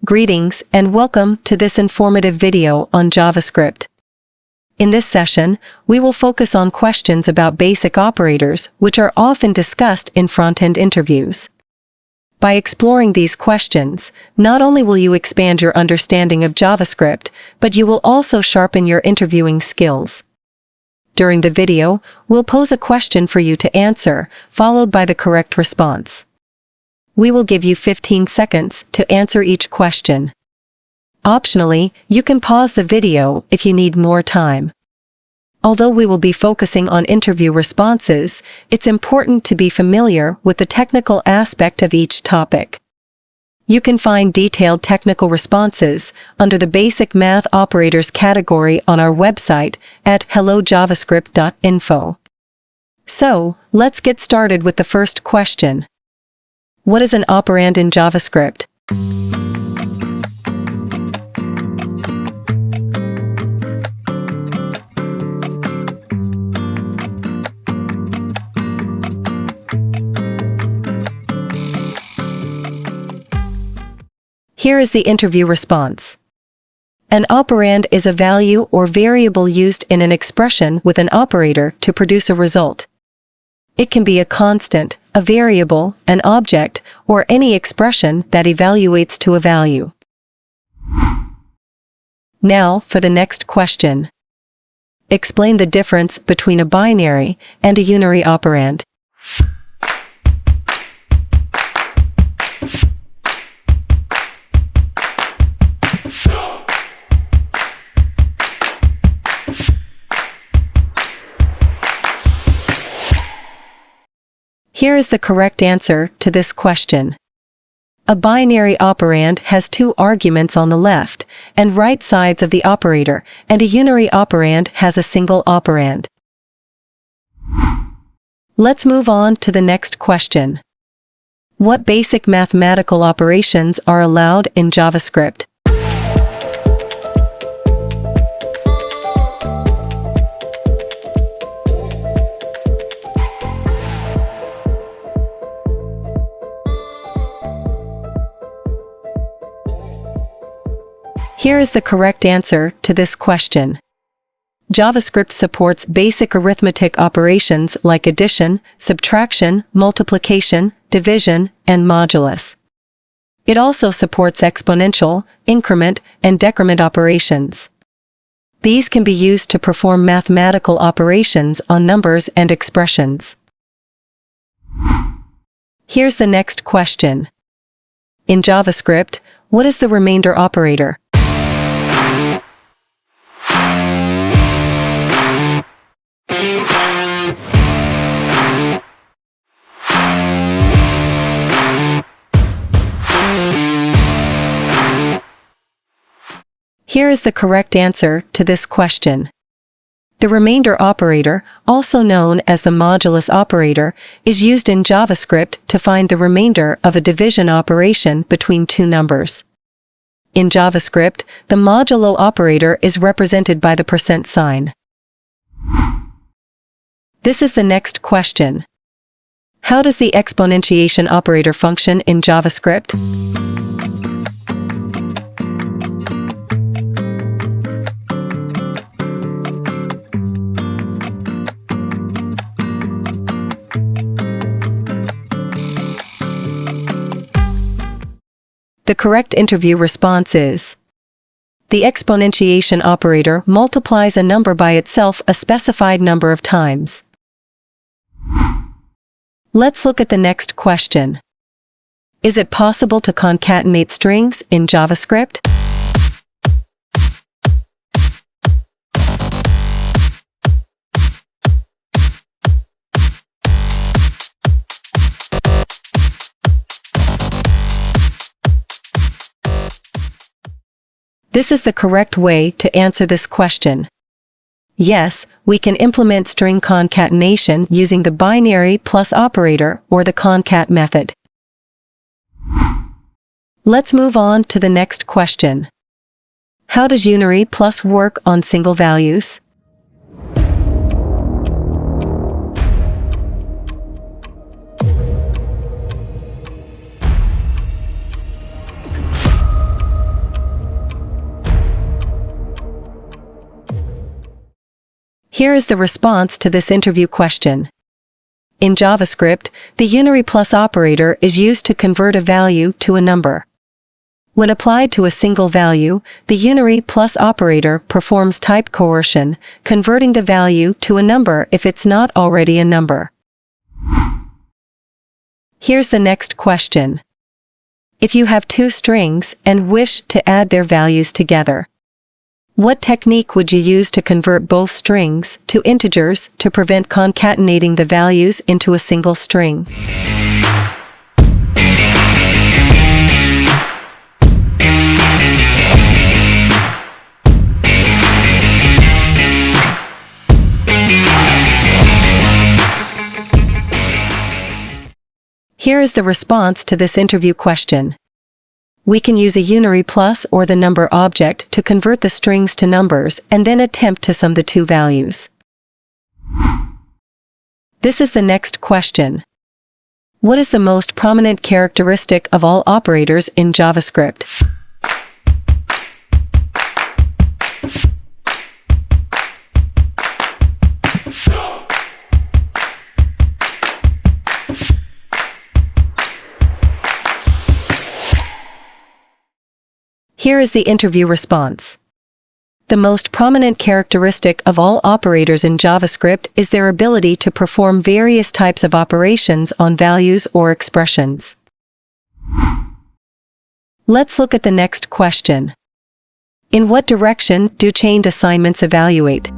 Greetings and welcome to this informative video on JavaScript. In this session, we will focus on questions about basic operators which are often discussed in front-end interviews. By exploring these questions, not only will you expand your understanding of JavaScript, but you will also sharpen your interviewing skills. During the video, we'll pose a question for you to answer, followed by the correct response. We will give you 15 seconds to answer each question. Optionally, you can pause the video if you need more time. Although we will be focusing on interview responses, it's important to be familiar with the technical aspect of each topic. You can find detailed technical responses under the Basic Math Operators category on our website at hellojavascript.info. So, let's get started with the first question. What is an operand in JavaScript? Here is the interview response. An operand is a value or variable used in an expression with an operator to produce a result. It can be a constant, a variable, an object, or any expression that evaluates to a value. Now for the next question. Explain the difference between a binary and a unary operand. Here is the correct answer to this question. A binary operand has two arguments on the left and right sides of the operator, and a unary operand has a single operand. Let's move on to the next question. What basic mathematical operations are allowed in JavaScript? Here is the correct answer to this question. JavaScript supports basic arithmetic operations like addition, subtraction, multiplication, division, and modulus. It also supports exponential, increment, and decrement operations. These can be used to perform mathematical operations on numbers and expressions. Here's the next question. In JavaScript, what is the remainder operator? Here is the correct answer to this question. The remainder operator, also known as the modulus operator, is used in JavaScript to find the remainder of a division operation between two numbers. In JavaScript, the modulo operator is represented by the %sign. This is the next question. How does the exponentiation operator function in JavaScript? The correct interview response is: the exponentiation operator multiplies a number by itself a specified number of times. Let's look at the next question. Is it possible to concatenate strings in JavaScript? This is the correct way to answer this question. Yes, we can implement string concatenation using the binary plus operator or the concat method. Let's move on to the next question. How does unary plus work on single values? Here is the response to this interview question. In JavaScript, the Unary plus operator is used to convert a value to a number. When applied to a single value, the Unary plus operator performs type coercion, converting the value to a number if it's not already a number. Here's the next question. If you have two strings and wish to add their values together, what technique would you use to convert both strings to integers to prevent concatenating the values into a single string? Here is the response to this interview question. We can use a Unary plus or the number object to convert the strings to numbers and then attempt to sum the two values. This is the next question. What is the most prominent characteristic of all operators in JavaScript? Here is the interview response. The most prominent characteristic of all operators in JavaScript is their ability to perform various types of operations on values or expressions. Let's look at the next question. In what direction do chained assignments evaluate?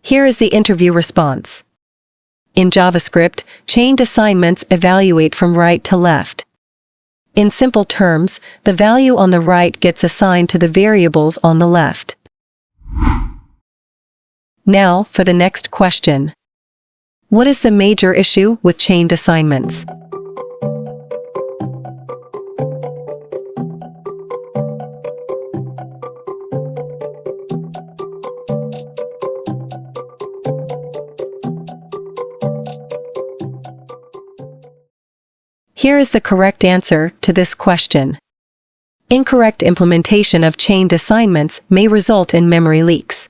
Here is the interview response. In JavaScript, chained assignments evaluate from right to left. In simple terms, the value on the right gets assigned to the variables on the left. Now, for the next question. What is the major issue with chained assignments? Here is the correct answer to this question. Incorrect implementation of chained assignments may result in memory leaks.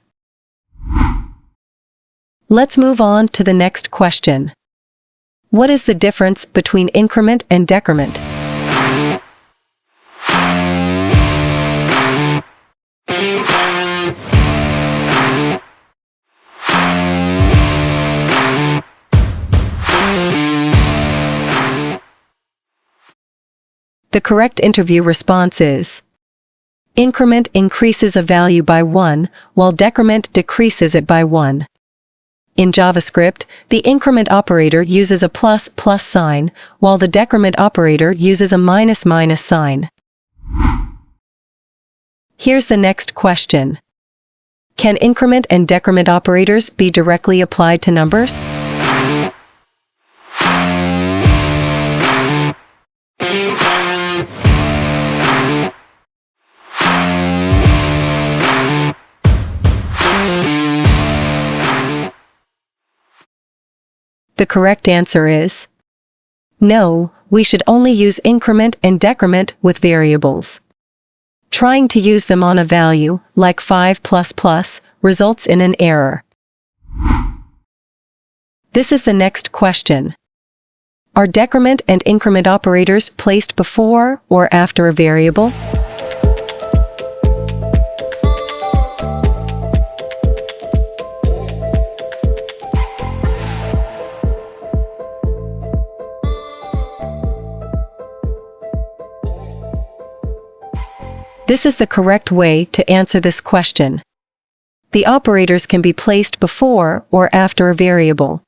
Let's move on to the next question. What is the difference between increment and decrement? The correct interview response is: increment increases a value by 1, while decrement decreases it by 1. In JavaScript, the increment operator uses a plus sign, while the decrement operator uses a minus sign. Here's the next question. Can increment and decrement operators be directly applied to numbers? The correct answer is no, we should only use increment and decrement with variables. Trying to use them on a value, like 5++, results in an error. This is the next question. Are decrement and increment operators placed before or after a variable? This is the correct way to answer this question. The operators can be placed before or after a variable.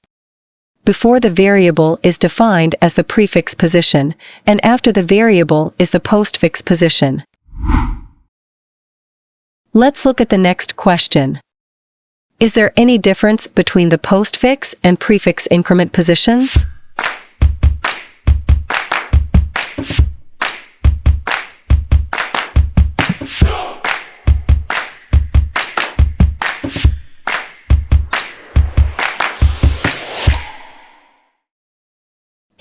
Before the variable is defined as the prefix position, and after the variable is the postfix position. Let's look at the next question. Is there any difference between the postfix and prefix increment positions?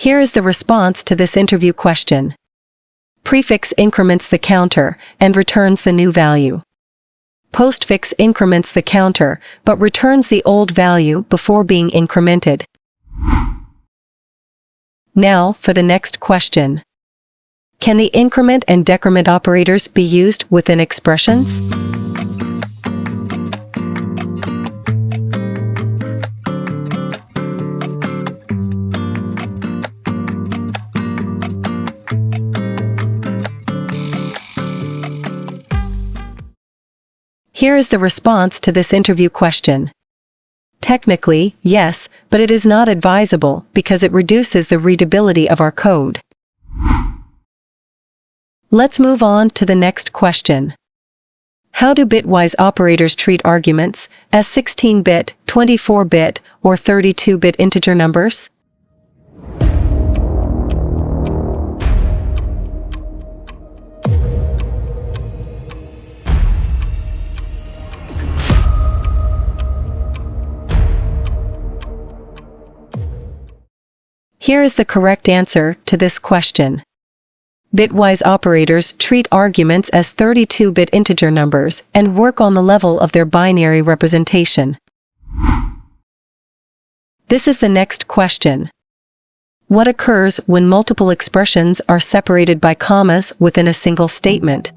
Here is the response to this interview question. Prefix increments the counter and returns the new value. Postfix increments the counter but returns the old value before being incremented. Now for the next question. Can the increment and decrement operators be used within expressions? Here is the response to this interview question. Technically, yes, but it is not advisable because it reduces the readability of our code. Let's move on to the next question. How do Bitwise operators treat arguments as 16-bit, 24-bit, or 32-bit integer numbers? Here is the correct answer to this question. Bitwise operators treat arguments as 32-bit integer numbers and work on the level of their binary representation. This is the next question. What occurs when multiple expressions are separated by commas within a single statement?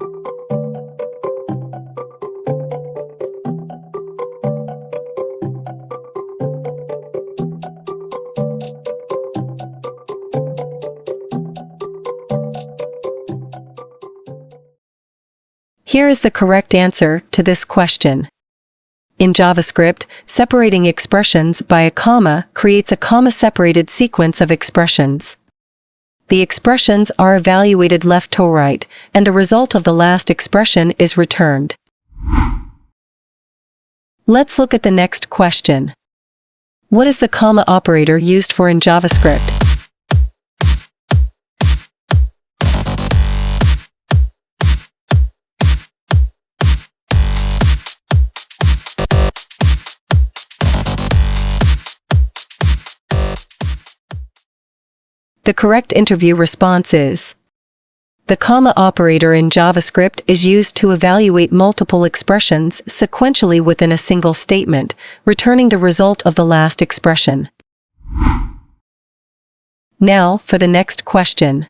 Here is the correct answer to this question. In JavaScript, separating expressions by a comma creates a comma-separated sequence of expressions. The expressions are evaluated left to right, and the result of the last expression is returned. Let's look at the next question. What is the comma operator used for in JavaScript? The correct interview response is: the comma operator in JavaScript is used to evaluate multiple expressions sequentially within a single statement, returning the result of the last expression. Now for the next question.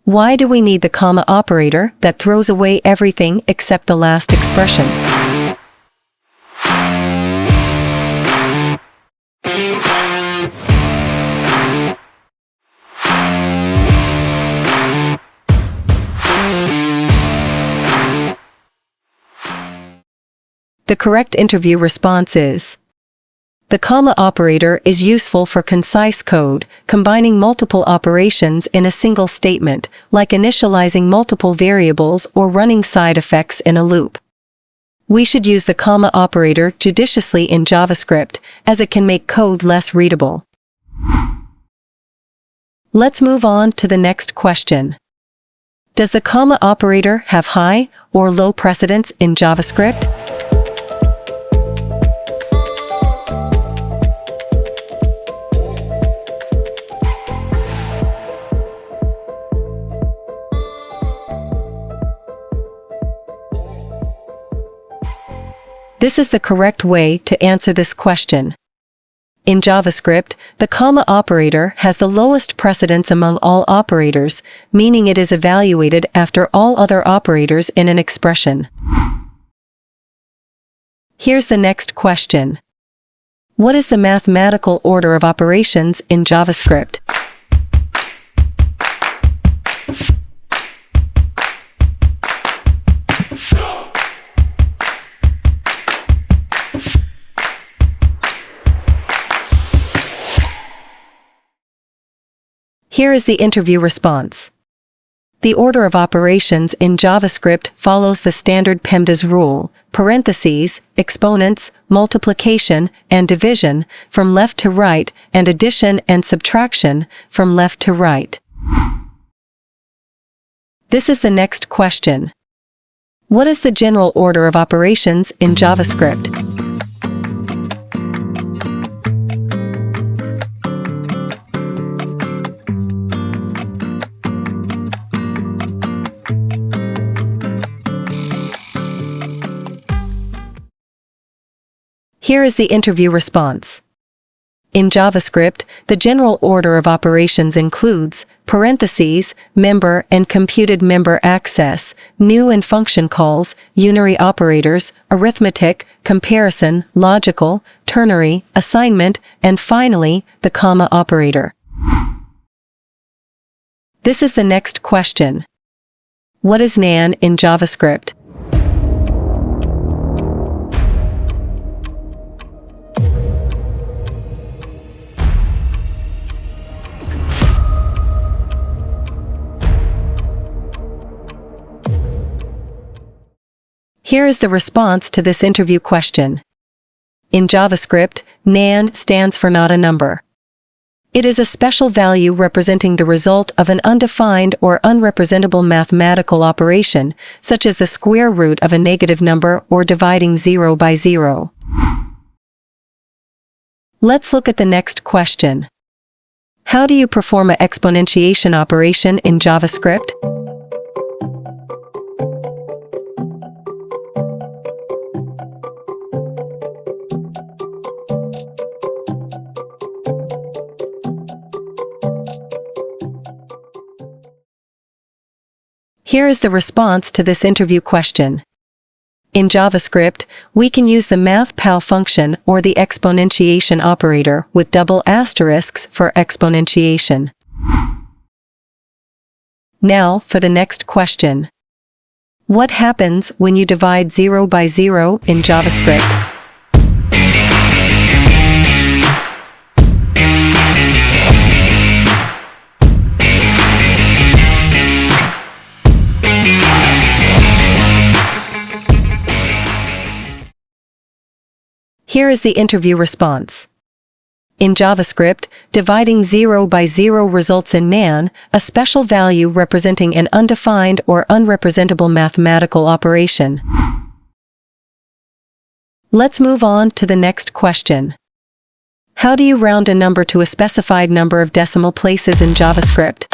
Why do we need the comma operator that throws away everything except the last expression? The correct interview response is: the comma operator is useful for concise code, combining multiple operations in a single statement, like initializing multiple variables or running side effects in a loop. We should use the comma operator judiciously in JavaScript, as it can make code less readable. Let's move on to the next question. Does the comma operator have high or low precedence in JavaScript? This is the correct way to answer this question. In JavaScript, the comma operator has the lowest precedence among all operators, meaning it is evaluated after all other operators in an expression. Here's the next question. What is the mathematical order of operations in JavaScript? Here is the interview response. The order of operations in JavaScript follows the standard PEMDAS rule, parentheses, exponents, multiplication, and division, from left to right, and addition and subtraction, from left to right. This is the next question. What is the general order of operations in JavaScript? Here is the interview response. In JavaScript, the general order of operations includes parentheses, member and computed member access, new and function calls, unary operators, arithmetic, comparison, logical, ternary, assignment, and finally, the comma operator. This is the next question. What is nan in JavaScript? Here is the response to this interview question. In JavaScript, nan stands for not a number. It is a special value representing the result of an undefined or unrepresentable mathematical operation, such as the square root of a negative number or dividing 0 by 0. Let's look at the next question. How do you perform an exponentiation operation in JavaScript? Here is the response to this interview question. In JavaScript, we can use the math_pow function or the exponentiation operator with double asterisks for exponentiation. Now for the next question. What happens when you divide 0 by 0 in JavaScript? Here is the interview response. In JavaScript, dividing 0 by 0 results in nan, a special value representing an undefined or unrepresentable mathematical operation. Let's move on to the next question. How do you round a number to a specified number of decimal places in JavaScript?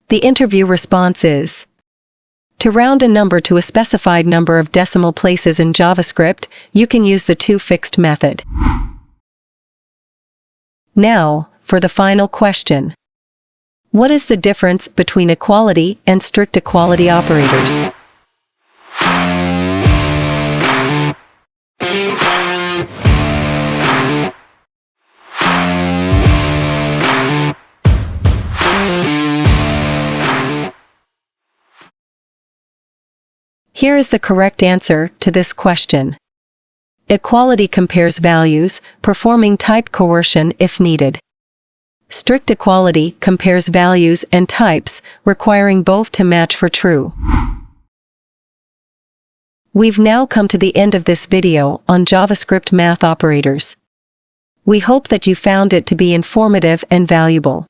The interview response is: to round a number to a specified number of decimal places in JavaScript, you can use the toFixed method. Now, for the final question. What is the difference between equality and strict equality operators? Here is the correct answer to this question. Equality compares values, performing type coercion if needed. Strict equality compares values and types, requiring both to match for true. We've now come to the end of this video on JavaScript math operators. We hope that you found it to be informative and valuable.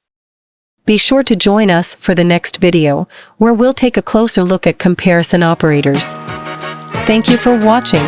Be sure to join us for the next video, where we'll take a closer look at comparison operators. Thank you for watching.